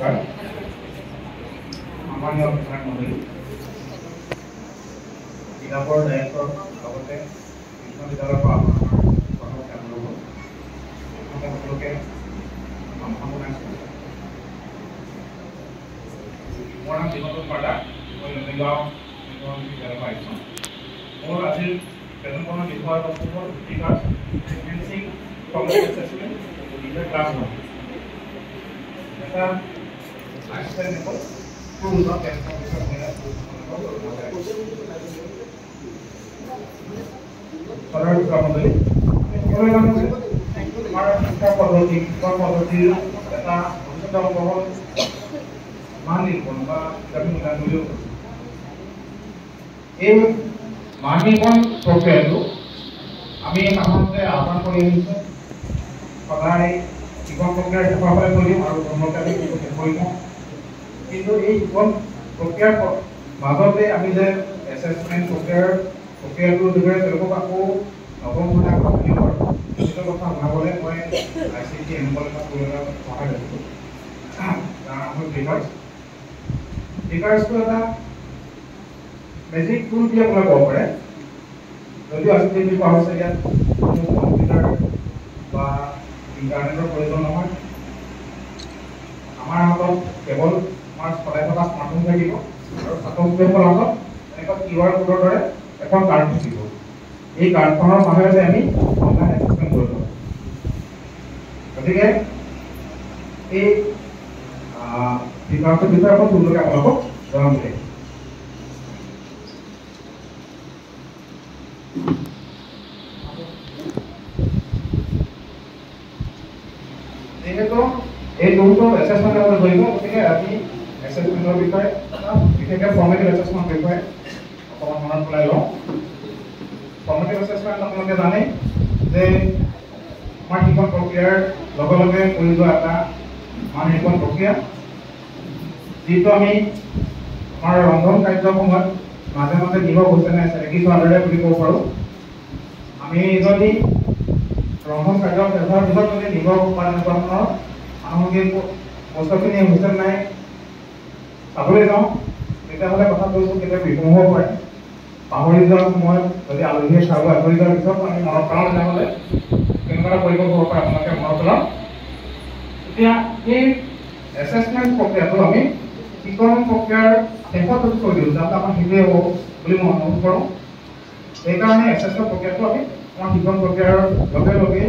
নমস্কাৰ সামান্য অভিধান মন্ডলী কিতাপৰ দায়িত্বৰ লগতে বিশ্ববিদ্যালয়ৰ পৰা সকলোকে মোৰ নাম দিগন্ত পাৰ্ডা মই নগাঁও বিশ্ববিদ্যালয়ৰ পৰা আহিছোঁ মোৰ আজিৰ প্ৰেজেণ্টেশ্যনৰ বিষয় বস্তু হ'ল teachers enhancing complex assessment in the classroom এটা আইনষ্টাইন নেপল টুলছ অফ ট্ৰান্সফৰমেশ্যন মণ্ডলী সকলোৱে জানো যে আমাৰ শিক্ষা পদ্ধতিৰ এটা ভৱিষ্যত অংগ হ'ল মান নিৰ্মাণ বা মূল্যায়ন বুলিও এই মান নিৰ্মাণ প্ৰক্ৰিয়াটো আমি সাধাৰণতে আহ্বান কৰি আহিছোঁ সদায় শিক্ষণ প্ৰক্ৰিয়াৰ শেষৰ ফালে কৰিম আৰু ধৰ্মকালী শেষ কৰি থওঁ কিন্তু এই শিক্ষণ প্ৰক্ৰিয়াৰ মাজতে আমি যে এছেছমেণ্ট প্ৰক্ৰিয়াটোৰ যোগেৰে তেওঁলোকক আকৌ নতুন ধৰণে আগবাঢ়িব পাৰোঁ সেইটো কথা ভাবলৈ মই ICT এনেকুৱা এটা কৰিবলৈ সহায় লৈছোঁ তাৰ নাম টিকাৰ্ছটো এটা মেজিক টুল বুলি আপোনালোকে ক'ব পাৰে যদিও আজিকালি বুলি কোৱা হৈছে ইয়াত কোনো কম্পিউটাৰ বা ইণ্টাৰনেটৰ প্ৰয়োজন নহয় আমাৰ হাতত কেৱল আমাৰ চলাই থকা স্মাৰ্টফোন থাকিব আৰু ছাত্ৰছাত্ৰীসকলৰ হাতত এনেকুৱা QR কোডৰ দৰে এখন কাৰ্ড থাকিব এই কাৰ্ডখনৰ সহায়তে আমি অনলাইন এছেছমেণ্ট কৰিব পাৰোঁ গতিকে এই টিকাৰ্ছৰ বিষয়ে অকণ থুলমূলকৈ আপোনালোকক জনাম বুলি যিহেতু এই টুলটো এছেছমেণ্টৰ লগত জড়িত গতিকে আমি এছেছমেণ্টৰ বিষয়ে বিশেষকৈ ফৰ্মেটিভ এছেছমেণ্টৰ বিষয়ে অকণমান মনত পেলাই লওঁ ফৰ্মেটিভ এছেছমেণ্ট আপোনালোকে জানে যে আমাৰ শিক্ষণ প্ৰক্ৰিয়াৰ লগে লগে কৰি যোৱা এটা মান নিৰ্মাণ প্ৰক্ৰিয়া যিটো আমি আমাৰ ৰন্ধন কাৰ্যসমূহত মাজে মাজে নিমখ হৈছে নাই চেলেকি চোৱাৰ দৰে বুলি ক'ব পাৰোঁ আমি যদি ৰন্ধন কাৰ্য শেষ হোৱাৰ পিছত যদি নিমখ বা এনেকুৱা ধৰণৰ আনুষংগিক বস্তুখিনি হৈছে নাই চাবলৈ যাওঁ তেতিয়াহ'লে কথা কৈছোঁ কেতিয়াবা বিভ্ৰম হ'ব পাৰে পাহৰি যোৱাৰ সময়ত যদি আলহীয়ে চাব আঁতৰি যোৱাৰ পিছত আমি মনত পেলাওঁ তেতিয়াহ'লে কেনেকুৱা এটা পৰিৱেশ হ'ব পাৰে আপোনালোকে মনত পেলাওক এতিয়া এই এছেছমেণ্ট প্ৰক্ৰিয়াটো আমি শিক্ষণ প্ৰক্ৰিয়াৰ শেষত যদি কৰি দিওঁ যাতে আমাৰ সেইটোৱে হ'ব বুলি মই অনুভৱ কৰোঁ সেইকাৰণে এছেছমেণ্ট প্ৰক্ৰিয়াটো আমি আমাৰ শিক্ষণ প্ৰক্ৰিয়াৰ লগে লগে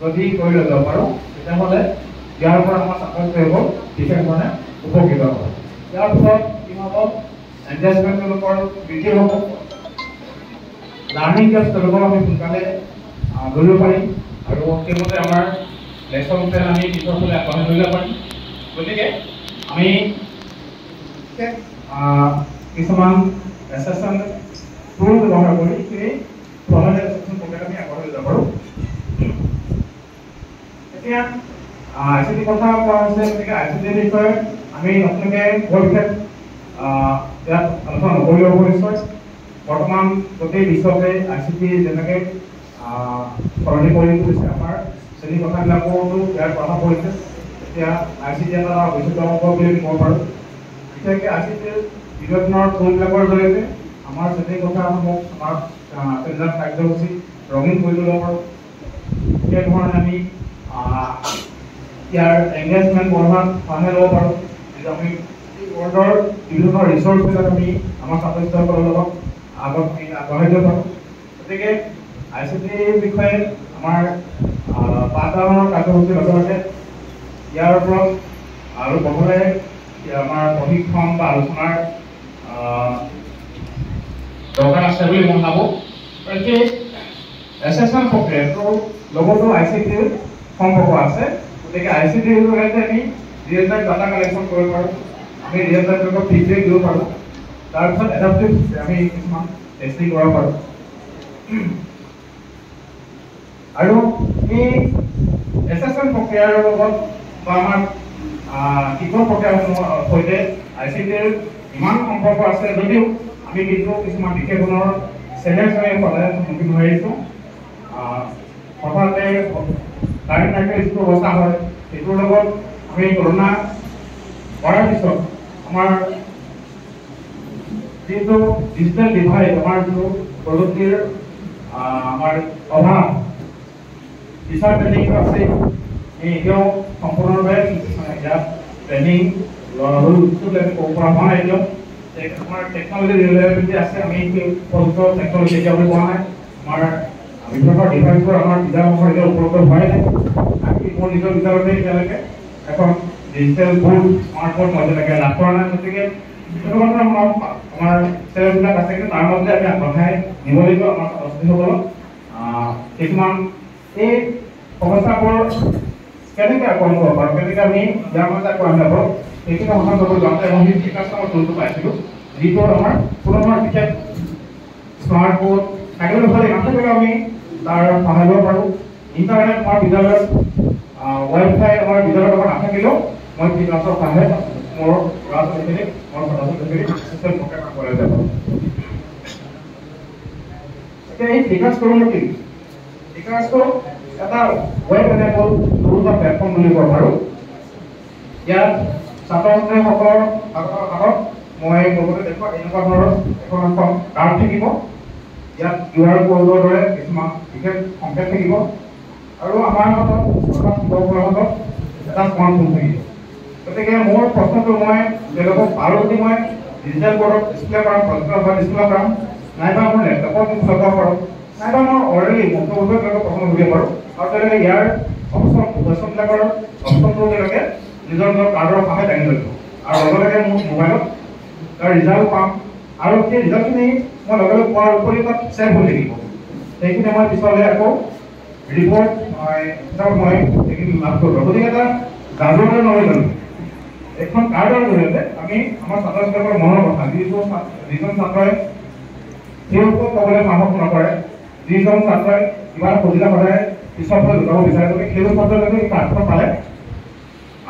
যদি কৰি লৈ যাব পাৰোঁ তেতিয়াহ'লে ইয়াৰ পৰা আমাৰ ছাত্ৰছাত্ৰীসকল বিশেষ ধৰণে উপকৃত হ'ব ইয়াৰ ফলত কি হ'ব এংগেজমেণ্ট তেওঁলোকৰ বৃদ্ধি হ'ব লাৰ্ণিং গেপছ তেওঁলোকক আমি সোনকালে ধৰিব পাৰিম আৰু সেইমতে আমাৰ লেচন প্লেন আমি পিছৰ ফালে আগবঢ়াই লৈ যাব পাৰিম গতিকে আমি কিছুমান এছেছমেণ্ট টুল ব্যৱহাৰ কৰি সেই ফৰ্মেটিভ এছেছমেণ্ট প্ৰক্ৰিয়াটো আমি আগবঢ়াই লৈ যাব পাৰোঁ এতিয়া ICT কথা কোৱা হৈছে গতিকে ICTৰ বিষয়ে আমি নতুনকৈ বৰ বিশেষ ইয়াত আলোচনা নকৰিব নিশ্চয় বৰ্তমান গোটেই বিশ্বতে ICT যেনেকৈ সলনি কৰি তুলিছে আমাৰ শ্ৰেণী কথাবিলাকতো ইয়াৰ প্ৰভাৱ পৰিছে এতিয়া ICT এটা ভৱিষ্যতৰ অংগ বুলি আমি ক'ব পাৰোঁ বিশেষকৈ ICTৰ বিভিন্ন ধৰণৰ টুলবিলাকৰ জৰিয়তে আমাৰ শ্ৰেণী কথাসমূহ আমাৰ শ্ৰেণীজাত কাৰ্যসূচী ৰঙীন কৰি তুলিব পাৰোঁ সেই ধৰণে আমি ইয়াৰ এংগেজমেণ্ট বঢ়োৱাত সহায় ল'ব পাৰোঁ যিটো আমি ৱৰ্ল্ডৰ বিভিন্ন ৰিচোৰ্চবিলাক আমি আমাৰ ছাত্ৰছাত্ৰীসকলৰ লগত আগবঢ়াই দিব পাৰোঁ গতিকে ICTৰ বিষয়ে আমাৰ পাঠদানৰ কাৰ্যসূচীৰ লগে লগে ইয়াৰ ওপৰত আৰু বহলাই আমাৰ প্ৰশিক্ষণ বা আলোচনাৰ দৰকাৰ আছে বুলি মই ভাবোঁ গতিকে এছেছমেণ্ট প্ৰক্ৰিয়াটোৰ লগতো ICTৰ সম্পৰ্ক আছে গতিকে ICTৰ জৰিয়তে আমি ৰিয়েল টাইম ডাটা কালেকশ্যন কৰিব পাৰোঁ আমি ৰিয়েল টাইম তেওঁলোকক ফিডবেক দিব পাৰোঁ তাৰপিছত এডাপ্টিভ আমি কিছুমান টেষ্টিং কৰিব পাৰোঁ আৰু এই এছেছমেণ্ট প্ৰক্ৰিয়াৰ লগত বা আমাৰ শিক্ষণ প্ৰক্ৰিয়াসমূহৰ সৈতে ICTৰ ইমান সম্পৰ্ক আছে যদিও আমি কিন্তু কিছুমান বিশেষ ধৰণৰ চেলেঞ্জ হৈ সদায় সন্মুখীন হৈ আহিছোঁ হঠাতে কাৰেণ্ট নাইকিয়া যিটো অৱস্থা হয় সেইটোৰ লগত আমি তুলনা কৰাৰ পিছত আমাৰ যিটো ডিজিটেল ডিভাইড আমাৰ যিটো প্ৰযুক্তিৰ আমাৰ অভাৱ টিচাৰ ট্ৰেইনিং আছে এতিয়াও সম্পূৰ্ণভাৱে ইয়াত ট্ৰেইনিং কৰা হোৱা নাই এতিয়াও আমাৰ টেকনলজি ৰিলায়েবিলিটি আছে আমি পৰ্যন্ত টেকনলজি এতিয়া বুলি কোৱা নাই আমাৰ বিভিন্ন ধৰণৰ ডিভাইচবোৰ আমাৰ বিদ্যালয়সমূহৰ এতিয়া উপলব্ধ হোৱাই নাই আমি মোৰ নিজৰ বিদ্যালয়তে এতিয়ালৈকে এখন ডিজিটেল বোৰ্ড স্মাৰ্ট বোৰ্ড মই যেনেকৈ লাভ কৰা নাই গতিকে বিভিন্ন ধৰণৰ আমাৰ চেলেঞ্জবিলাক আছে কিন্তু তাৰ মাজতে আমি আগবঢ়াই নিব লাগিব আমাৰ ছাত্ৰ ছাত্ৰীসকলক কিছুমান এই সমস্যাবোৰ কেনেকৈ আক্ৰমণ কৰিব পাৰোঁ কেনেকৈ আমি ইয়াৰ মাজতে আক্ৰমণ যাব সেইখিনি সমাধান কৰিব যাওঁতে আমি বিকাশৰ টুলটো পাইছিলোঁ যিটো আমাৰ কোনো ধৰণৰ বিশেষ স্মাৰ্ট বোৰ্ড থাকিলে নহ'লে নাথাকিলেও আমি তাৰ সহায় ল'ব পাৰোঁ ইণ্টাৰনেট আমাৰ বিদ্যালয়ত ৱাইফাই আমাৰ বিদ্যালয়ৰ লগত নাথাকিলেও মই বিকাশৰ সহায়ত মোৰ ল'ৰা ছোৱালীখিনিক মোৰ ছাত্ৰ ছাত্ৰীখিনিক চিষ্টেম প্ৰকাশ কৰা যাব এতিয়া এই বিকাশ কৰোঁ কি বিকাশটো এটা ৱেব এনেবল টুল বা প্লেটফৰ্ম বুলি ক'ব পাৰোঁ ইয়াত ছাত্ৰ ছাত্ৰীসকলৰ আগত মই পূৰ্বতে দেখুওৱা এনেকুৱা ধৰণৰ এখন কাৰ্ড থাকিব ইয়াত QR কোডৰ দৰে কিছুমান বিশেষ সংকেত থাকিব আৰু আমাৰ হাতত অৰ্থাৎ শিক্ষকসকলৰ হাতত এটা স্মাৰ্টফোন থাকিব গতিকে মোৰ প্ৰশ্নটো মই তেওঁলোকক আৰু যদি মই ডিজিটেল বৰ্ডত ডিছপ্লে কৰাম প্ৰজেক্টৰ পৰা ডিছপ্লে কৰাম নাইবা মোৰ লেপটপত চলাব পাৰোঁ নাইবা মই অলৰেডি মুক্তভাৱে তেওঁলোকক প্ৰশ্ন সুধিব পাৰোঁ আৰু তেওঁলোকে ইয়াৰ কুৱেশ্যনবিলাকৰ অপশ্যনটো তেওঁলোকে নিজৰ নিজৰ কাৰ্ডৰ সহায়ত দাঙি লৈ আৰু লগে লগে মোৰ মোবাইলত তাৰ ৰিজাল্ট পাম আৰু সেই ৰিজাল্টখিনি মই লগে লগে পোৱাৰ উপৰিও তাত ছেভ হৈ থাকিব সেইখিনি মই পিছলৈ আকৌ ৰিপৰ্ট মই সেইখিনি লাভ কৰিব গতিকে এটা গাজৰ নহয় জানো এখন কাৰ্ডৰ জৰিয়তে আমি আমাৰ ছাত্ৰ ছাত্ৰীসকলৰ মনৰ কথা যিজন ছাত্ৰই সেইসকল ক'বলৈ সাহস নকৰে যিজন ছাত্ৰই কিবা এটা সুধিলে সদায় পিছত হৈ জোকাব বিচাৰে গতিকে সেইজন ছাত্ৰই যদি এই কাৰ্ডখন পালে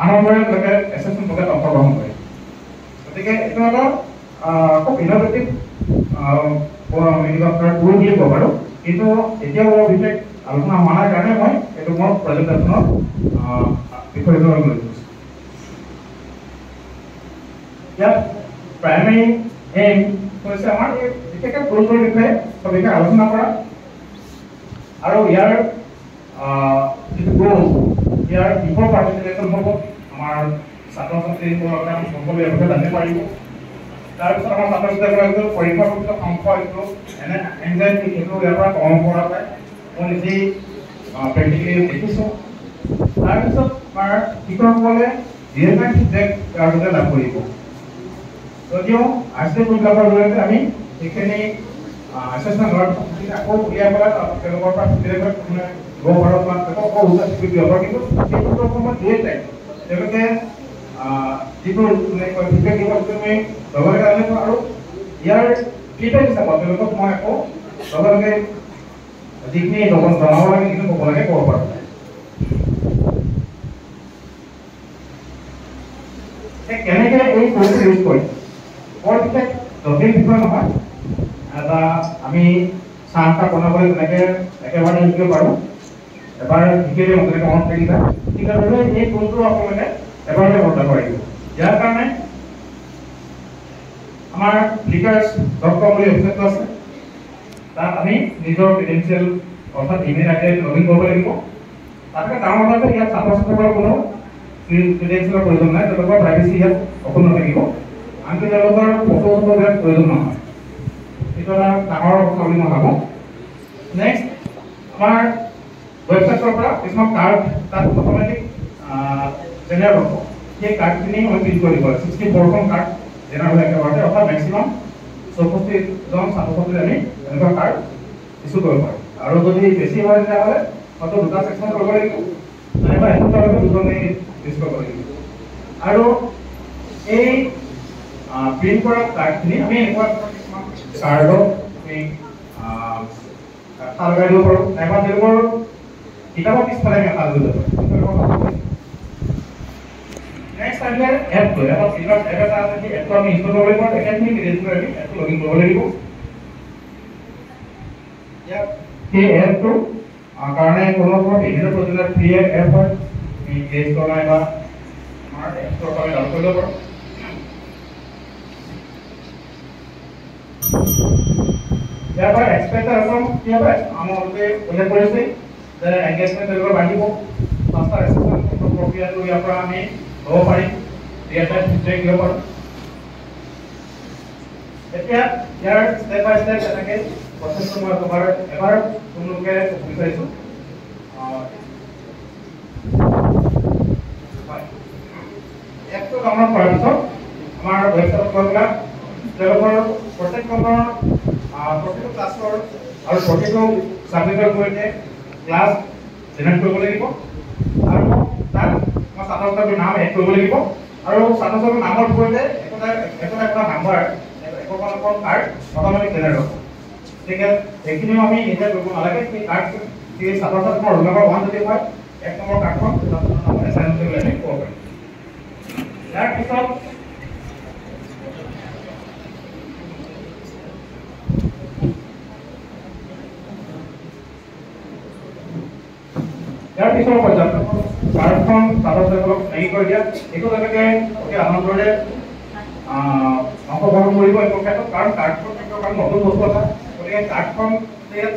আনন্দৰে তেওঁলোকে এছেছমেণ্ট প্ৰজেক্টত অংশগ্ৰহণ কৰে গতিকে এইটো এটা খুব ইন'ভেটিভ টুল বুলি ক'ব পাৰোঁ কিন্তু এতিয়াও বৰ বিশেষ আলোচনা হোৱা নাই কাৰণে মই এইটো মোৰ প্ৰেজেণ্টেশ্যনৰ বিষয়টো লৈ গৈছোঁ ইয়াত প্ৰাইমেৰী এইম হৈছে আমাৰ এই বিশেষকৈ টুলটোৰ বিষয়ে সবিশেষ আলোচনা কৰা আৰু ইয়াৰ যিটো গ'ল ইয়াৰ বিফল পাৰ্টিচিপেশ্যন হ'ব আমাৰ ছাত্ৰ ছাত্ৰীসকলে আমি সকলোৱে বিষয়ে জানিব পাৰিব তাৰপিছত আমাৰ ছাত্ৰ ছাত্ৰীসকলে পৰীক্ষাৰ ক্ষেত্ৰত অংশ এইটো এনজাইটি সেইটো ইয়াৰ পৰা কম পৰা যায় মই নিজেই প্ৰেক্টিকেলি দেখিছোঁ তাৰপিছত আমাৰ শিক্ষকসকলে ৰিয়েল টাইম ফিডবেক ইয়াৰ বাবে লাভ কৰিব যদিও আইচিটি টুলবিলাকৰ জৰিয়তে আমি সেইখিনি এছেছমেণ্ট হোৱাৰ পিছত আকৌ উলিয়াই পেলাই তেওঁলোকৰ পৰা ফিডবেক দিব পাৰোঁ বা তেওঁলোকক উচিত ফিডবেক দিব পাৰোঁ কিন্তু সেইটো সময়ত ৰিয়েল টাইম তেওঁলোকে যিটো ফিডবেক দিব সেইটো আমি লগে লগে আনিব আৰু ইয়াৰ ফিডবেক হিচাপত তেওঁলোকক মই আকৌ লগে লগে যিখিনি জনাব লাগে সেইখিনি ক'ব লাগে ক'ব পাৰোঁ কেনেকৈ এই টুলটো ইউজ কৰিম বৰ বিশেষ জটিল বিষয় নহয় এটা আমি চাহ একাপ বনাবলৈ যেনেকৈ একেবাৰে শিকিব পাৰোঁ এবাৰ শিকিলে যেনেকৈ মনত থাকি যায় ঠিক তেনেদৰে এই টুলটো আপোনালোকে এবাৰতে বৰ্তা কৰিব ইয়াৰ কাৰণে আমাৰ flickrs.com বুলি ৱেবছাইটটো আছে তাত আমি নিজৰ ক্ৰেডেনচিয়েল অৰ্থাৎ ইমেইল আইডি লগ ইন কৰিব লাগিব তাতকৈ ডাঙৰ কথা যে ইয়াত ছাত্ৰ ছাত্ৰীসকলৰ কোনো ক্ৰেডেনচিয়েলৰ প্ৰয়োজন নাই তেওঁলোকৰ প্ৰাইভেচি ইয়াত অক্ষুণ্ণ থাকিব আনকি তেওঁলোকৰ ফটো ইয়াত প্ৰয়োজন নহয় এইটো এটা ডাঙৰ কথা বুলি মই ভাবোঁ নেক্সট আমাৰ ৱেবছাইটৰ পৰা কিছুমান কাৰ্ড তাত অট'মেটিক জেনেৰেট হ'ব সেই কাৰ্ডখিনি আমি প্ৰিণ্ট কৰিব লাগিব 64খন কাৰ্ড জেনেৰেট হৈ একেবাৰতে অৰ্থাৎ মেক্সিমাম 64জন ছাত্ৰ ছাত্ৰীক আমি এনেকুৱা কাৰ্ড ইছ্যু কৰিব পাৰোঁ আৰু যদি বেছি হয় তেতিয়াহ'লে হয়তো দুটা ছেকশ্যন কৰিব লাগিব নাইবা এটা দুজনেই ইউজ কৰিব লাগিব আৰু এই প্ৰিণ্ট কৰা কাৰ্ডখিনি আমি এনেকুৱা কিছুমান কাৰ্ডত আমি লগাই দিব পাৰোঁ নাইবা তেওঁলোকৰ কিতাপৰ পিছফালে আমি এটা লৈ যাব পাৰোঁ নেক্সট আহিলে এপটো এটা ফিল্টাৰ এপ এটা আছে সেই এপটো আমি ইনষ্টল কৰিব লাগিব একেখিনি ক্ৰেডিট আমি এপটো লগ ইন কৰিব লাগিব সেই এপটো কাৰণে কোনো ধৰণৰ পেমেণ্টৰ প্ৰয়োজন ফ্ৰী এপ হয় প্লে ষ্ট'ৰ নাইবা আমাৰ এপটোৰ পৰা ডাউনলোড কৰিব পাৰোঁ। ইয়াৰ পৰা এক্সপেক্টেড আউটকাম কি হ'ব? আমাৰ অলৰেডি উল্লেখ কৰিছে যে এংগেজমেণ্ট তেওঁলোকৰ বাঢ়িব, ফাষ্টাৰ এছেছমেণ্ট প্ৰক্ৰিয়াটো ইয়াৰ পৰা আমি ল'ব পাৰিম, ৰিয়েল টাইম ফিডবেক দিব পাৰোঁ। এতিয়া ইয়াৰ ষ্টেপ বাই ষ্টেপ এনেকৈ প্ৰচেছটো মই এবাৰ তোমালোকে বিচাৰিছোঁ। এপটো ডাউনলোড কৰাৰ পিছত আমাৰ ৱেবছাইটত গৈ পেলাই তেওঁলোকৰ প্ৰতিটো ক্লাছৰ আৰু প্ৰতিটো ছাবজেক্টৰ সৈতে ক্লাছ জেনেৰেট কৰিব লাগিব আৰু তাত মই ছাত্ৰ ছাত্ৰীৰ নাম এড কৰিব লাগিব আৰু ছাত্ৰ ছাত্ৰীৰ নামৰ সৈতে এটা নাম্বাৰ এখন কাৰ্ড অট'মেটিক জেনেৰেট হ'ব। গতিকে এইখিনিও আমি নিজে কৰিব নালাগে। সেই কাৰ্ড সেই ছাত্ৰ ছাত্ৰীৰ ৰোল নম্বৰ 1 যদি হয় 1 নম্বৰ কাৰ্ডখন এছাইন কৰিবলৈ আমি ক'ব পাৰিম। ইয়াৰ পিছত পৰ্যাপ্ত কাৰ্ডখন ছাত্ৰ ছাত্ৰীসকলক চিনাকি কৰি দিয়া, এইটো তেওঁলোকে অতি আনন্দৰে অংশগ্ৰহণ কৰিব এই ক্ষেত্ৰত, কাৰণ কাৰ্ডখন কাৰণ নতুন বস্তু এটা। গতিকে কাৰ্ডখন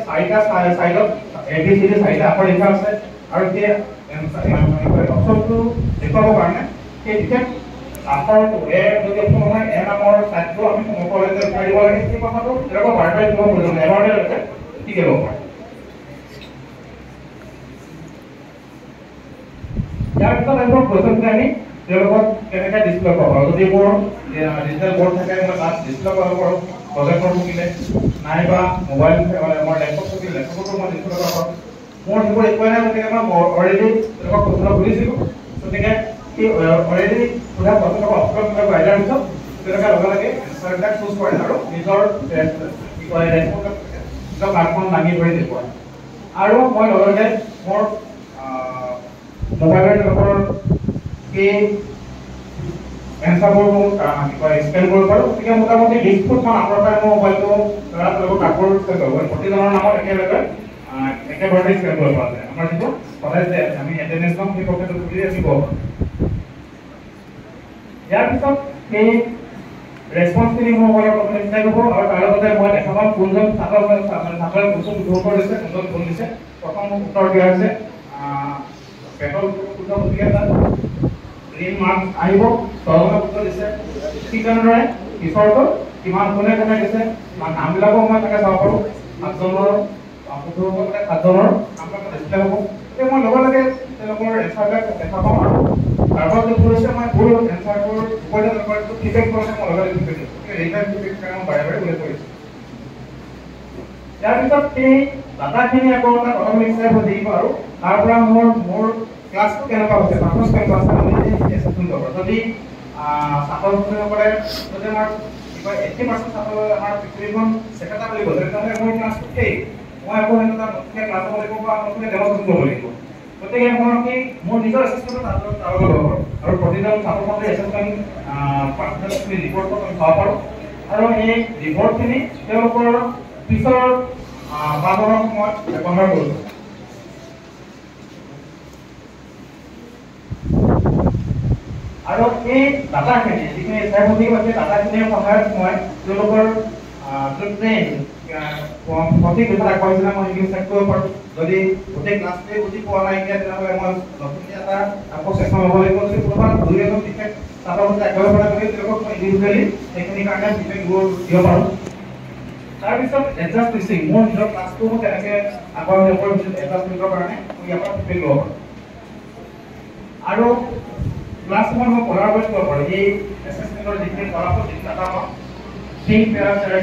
চাৰিটা চাইডত ABCD চাৰিটা আখৰ লিখা আছে আৰু সেই অপশ্যনটো দেখুৱাবৰ কাৰণে সেই বিশেষ আখৰটো যদি অপশ্যন হয় নামৰ চাইডটো আমি সমকলতে উঠাই দিব লাগে। সেই কথাটো তেওঁলোকক বাৰে দিব প্ৰয়োজন নাই, এবাৰতে শিকি ল'ব পাৰে। ইয়াৰ পিছত আহিব কুৱেশ্যনখিনি আমি তেওঁলোকক কেনেকৈ ডিছপ্লে কৰিব পাৰোঁ। যদি মোৰ ডিজিটেল বৰ্ড থাকে মই তাত ডিছপ্লে কৰিব পাৰোঁ, প্ৰজেক্টৰ থাকিলে নাইবা মোবাইল মোৰ লেপটপ থাকিলে লেপটপতো মই ডিছপ্লে কৰিব পাৰোঁ। মোৰ সেইবোৰ একোৱেই নাই, গতিকে মই অলৰেডি তেওঁলোকক প্ৰশ্ন সুধিছিলোঁ। গতিকে সেই অলৰেডি সোধা প্ৰশ্নবোৰ অপশ্যন পাই দিয়াৰ পিছত তেওঁলোকে লগে লগে এনচাৰবিলাক চুজ কৰে আৰু নিজৰ কাৰ্ডখন দাঙি ধৰি দেখুৱায়। আৰু মই লগে লগে মোৰ মোবাইলৰ তেওঁলোকৰ সেই এনচাৰবোৰ স্কেন কৰিব পাৰোঁ। গতিকে মোটামুটি 20 ফুট মান আগৰ পৰাই মোৰ মোবাইলটো তেওঁলোকৰ কাৰ্ডবোৰ স্কেন কৰিব পাৰোঁ। প্ৰতিজনৰ নামত একেবাৰে স্কেন কৰিব পৰা যায়। আমাৰ যিটো সদায় যে আমি এটেণ্ডেঞ্চ ল'ম সেই প্ৰক্ৰিয়াটো খুলি আমি ক'ব পাৰোঁ। ইয়াৰ পিছত সেই ৰেছপন্সখিনি মোৰ মোবাইলৰ প্ৰথমে চিনাকি হ'ব আৰু তাৰ লগতে মই দেখা পাম কোনজন ছাত্ৰই কোনটো উত্তৰ দিছে, কোনজন ভুল দিছে। প্ৰথম উত্তৰ দিয়া হৈছে পেটৰ শুদ্ধ, গতিকে তাত গ্ৰীণ মাৰ্ক আহিব। ছজনে শুদ্ধ দিছে, ঠিক তেনেদৰে পিছৰটো কিমান কোনে কোনে দিছে নামবিলাকো মই তাকে চাব পাৰোঁ। 7জনৰ শুদ্ধ হ'ব, 7জনৰ নামবিলাক ডিছপ্লে হ'ব। গতিকে মই লগে লগে তেওঁলোকৰ এনচাৰবিলাক দেখা পাওঁ আৰু তাৰপৰা যি ভুল হৈছে মই ভুল এনচাৰটোৰ ওপৰতে তেওঁলোকৰ ফিডবেক কৰিছে, মই লগে লগে ফিডবেক দিছোঁ। গতিকে ৰিটাৰ্ণ ফিডবেক মই বাৰে বাৰে উল্লেখ কৰিছোঁ। ইয়াৰ পিছত সেই ডাটাখিনি আকৌ এটা অট'মেটিক ছেভ হৈ থাকিব আৰু তাৰ পৰা মোৰ ক্লাছটো কেনেকুৱা হৈছে, পাৰফৰ্মেঞ্চ কেনেকুৱা আছে আমি এছেছমেণ্ট কৰিব পাৰোঁ। যদি ছাত্ৰ-ছাত্ৰীসকলে যদি আমাৰ 80% ছাত্ৰ আমাৰ পৃথিৱীখন ছেকেণ্ডটা বুলি কৈছে, তেতিয়াহ'লে মোৰ ক্লাছটো সেই মই আকৌ এটা নতুনকৈ ক্লাছ হ'ব লাগিব বা নতুনকৈ ডেমনষ্ট্ৰেশ্যন কৰিব লাগিব। গতিকে মই মোৰ নিজৰ এছেছমেণ্টটো তাৰ লগত ল'ব পাৰোঁ আৰু প্ৰতিজন ছাত্ৰ-ছাত্ৰীৰ এছেছমেণ্ট পাৰফৰ্মেঞ্চখিনি ৰিপৰ্টটো আমি চাব পাৰোঁ আৰু এই ৰিপৰ্টখিনি তেওঁলোকৰ পিছৰ বাজনৰ সময়ত ব্যৱহাৰ কৰিছোঁ। আৰু এই ডাটাখিনি যিখিনি ছেভ হৈ থাকিব, সেই ডাটাখিনিৰ সহায়ত মই তেওঁলোকৰ সঠিক দিশত আগবাঢ়িছে নে মই সেইখিনি চেক কৰিব পাৰোঁ। যদি গোটেই ক্লাছটোৱে বুজি পোৱা নাই তেতিয়াহ'লে মই নতুনকৈ এটা আকৌ চেকশ্যন ল'ব লাগিব। যদি কোনোবা 2-এজন বিশেষ ছাত্ৰ-ছাত্ৰী আগবাঢ়িব পাৰে গতিকে তেওঁলোকক মই ইণ্ডিভিজুৱেলি সেইখিনিৰ কাৰণে ফিডবেকবোৰ দিব পাৰোঁ। তাৰপিছত এডজাষ্ট টিচিং, মোৰ নিজৰ ক্লাছটো মই কেনেকৈ আগবঢ়াই নিব পাৰোঁ এডজাষ্টমেণ্টৰ কাৰণে মই ইয়াৰ পৰা ফিডবেক ল'ব পাৰোঁ। আৰু ক্লাছসমূহ মই পঢ়াৰ বাবে কৰিব পাৰোঁ। এই এছেছমেণ্টৰ যিখিনি ফলাফল যিখিনি ডাটা পাওঁ ঠিক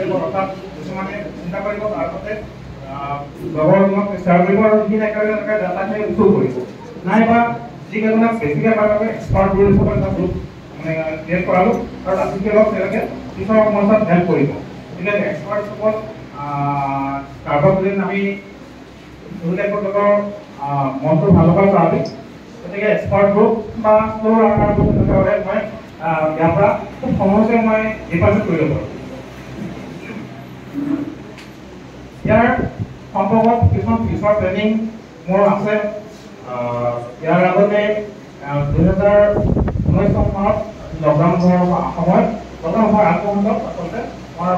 দিব, অৰ্থাৎ কিছুমানে চিন্তা কৰিব তাৰপাছতে লগৰজনক শ্বেয়াৰ কৰিব আৰু যিখিনি একেলগে ডাটাখিনি ইনক্লুড কৰিব, নাইবা যিকেইজনক বেছিকৈ পাৰ বাবে এক্সপাৰ্ট বুলি এটা গ্ৰুপ মানে ক্ৰিয়েট কৰালোঁ আৰু তাতকৈ অলপ তেওঁলোকে পিছৰ সময়ত হেল্প কৰিব। গতিকে এক্সপাৰ্ট গ্ৰুপত কাৰোবাক যদি আমি তেওঁলোকৰ মনটো ভাল লগাৰ কাৰণে গতিকে এক্সপাৰ্ট গ্ৰুপ বা স্ল' লাৰ্ণাৰ গ্ৰুপ তেনেকৈ মই ইয়াৰ পৰা খুব সহজে মই ৰিপ্ৰেজেণ্ট কৰিব পাৰোঁ। ইয়াৰ সম্পৰ্কত কিছুমান ফিউচাৰ প্লেনিং মোৰ আছে। ইয়াৰ আগতে 2000 19 চনত লকডাউন সময়ত প্ৰথম মই আত্মসন্তাপ আচলতে আমাৰ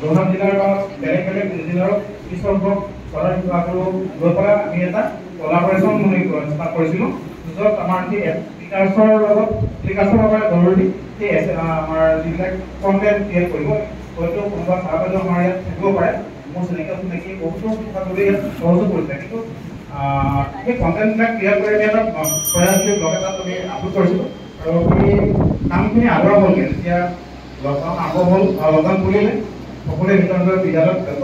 যোৰহাট জিলাৰ বেলেগ বেলেগ জিলাৰ কৃষকক চৰাই বিভাগৰো লৈ পেলাই আমি এটা কলাবৰেশ্যন ষ্টাৰ্ট কৰিছিলোঁ য'ত আমাৰ সেই বিকাশৰ লগত বিকাশৰ বাবে জৰুৰী সেই আমাৰ যিবিলাক কণ্টেণ্ট ক্ৰিয়েট কৰিব হয়তো কোনোবা ছাৰ বাইদেউ আমাৰ ইয়াত থাকিব পাৰে মোৰ চিনাকি বহুতো শিক্ষাগুৰুৱে ইয়াত সহযোগ কৰিছে কিন্তু সেই কণ্টেণ্টবিলাক ক্ৰিয়েট কৰি আমি এটা প্ৰয়াসী ব্লগ এটাত আমি আপলোড কৰিছিলোঁ আৰু সেই কামখিনি আগ্ৰহ হ'লগৈ যেতিয়া লকডাউন আৰম্ভ হ'ল লকডাউন কৰিলে সকলোৱে নিজৰ বিদ্যালয়ত ব্যস্ত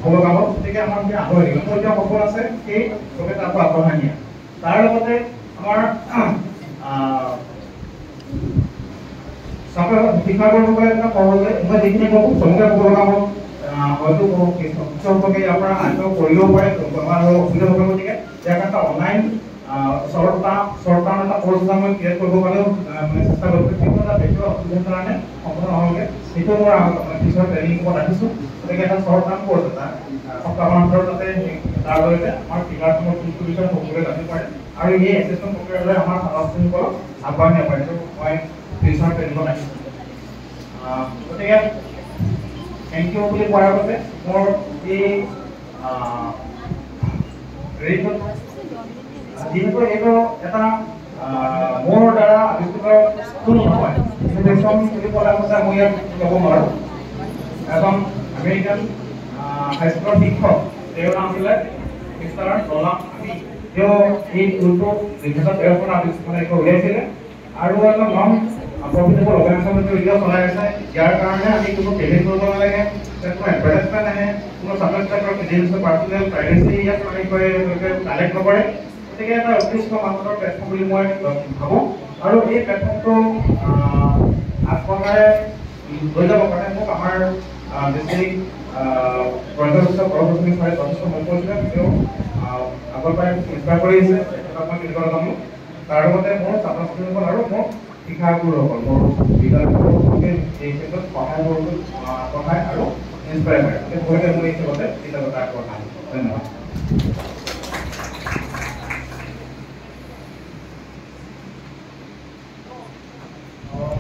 হ'ব কামত গতিকে আমাৰ সেই আগ্ৰহ থাকিল মোৰ এতিয়া সপোন আছে সেই ব্লগে তাৰ পৰা আগবঢ়াই নিয়া তাৰ লগতে আমাৰ শিক্ষাগুৰুসকলে এটা সহজে মই যিখিনি ক'ব চমুকৈ ক'ব লগা হ'ল হয়তো সম্পৰ্কে ইয়াৰ পৰা আগ্ৰহ কৰিবও পাৰে আৰু অসুবিধা হ'ব গতিকে ইয়াৰ কাৰণে অনলাইন শ্বৰ্ট টাৰ্ম এটা কোৰ্চ এটা মই ক্ৰিয়েট কৰিব কাৰণেও চেষ্টা কৰিছোঁ কিন্তু এটা ব্যক্তিগত অসুবিধাৰ কাৰণে সম্পূৰ্ণ নহ'লগৈ সেইটো মোৰ পিছৰ ট্ৰেইনিং ওপৰত ৰাখিছোঁ গতিকে এটা শ্বৰ্ট টাৰ্ম কোৰ্চ এটা সপ্তাহৰ ভিতৰত তাতে তাৰ জৰিয়তে আমাৰ ক্ৰীড়াসমূহ কোনটো বিষয়ে সকলোৱে জানিব পাৰে আৰু এই এছেছমেণ্ট প্ৰক্ৰিয়াৰে আমাৰ ছাত্ৰ ছাত্ৰীসকলক আগবঢ়াই নিব পাৰে মই পিছৰ ট্ৰেইনিঙত ৰাখিছোঁ গতিকে থেংক ইউ বুলি কোৱাৰ আগতে মোৰ এই যিহেতু এইটো এটা মোৰ দ্বাৰা আৱিষ্কৃত কোনো নহয় ইনভেনশ্যন বুলি ক'লে মই ইয়াত ক'ব নোৱাৰোঁ এজন আমেৰিকান হাইস্কুলৰ শিক্ষক তেওঁৰ নাম আছিলে মিষ্টাৰ ৰলাম আমি তেওঁ এই টুলটো 2013 চনত উলিয়াইছিলে আৰু এজন নন প্ৰফিটেবল অৰ্গেনাইজেশ্যন এতিয়াও চলাই আছে ইয়াৰ কাৰণে আমি কোনো পেমেণ্ট কৰিব নালাগে কোনো এডভাৰটাইজমেণ্ট আহে কোনো ছাত্ৰ-ছাত্ৰীৰ নিজস্ব পাৰ্চনেল প্ৰাইভেচি ইয়াত কালেক্ট নকৰে গতিকে এটা উৎকৃষ্ট মানদণ্ডৰ প্লেটফৰ্ম বুলি মই ভাবোঁ আৰু এই প্লেটফৰ্মটো আগবঢ়াই লৈ যাব কাৰণে মোক আমাৰ ডিষ্ট্ৰিক্ট পৰ্যাপ্ত প্ৰশাসনিক ছাৰে যথেষ্ট মন কৰিছিলে তেওঁ আগৰ পৰাই ইনস্পায়াৰ কৰি আহিছে তেখেতক মই কৃতজ্ঞতা জনালোঁ তাৰ লগতে মোৰ ছাত্ৰ ছাত্ৰীসকল আৰু মোৰ শিক্ষাগুৰুসকল মোৰ বিদ্যালয়সকলকে এই ক্ষেত্ৰত সহায় আৰু ইনস্পায়াৰ কৰে সকলোকে মই এই ক্ষেত্ৰতে কৃতজ্ঞতা আগবঢ়াওঁ ধন্যবাদ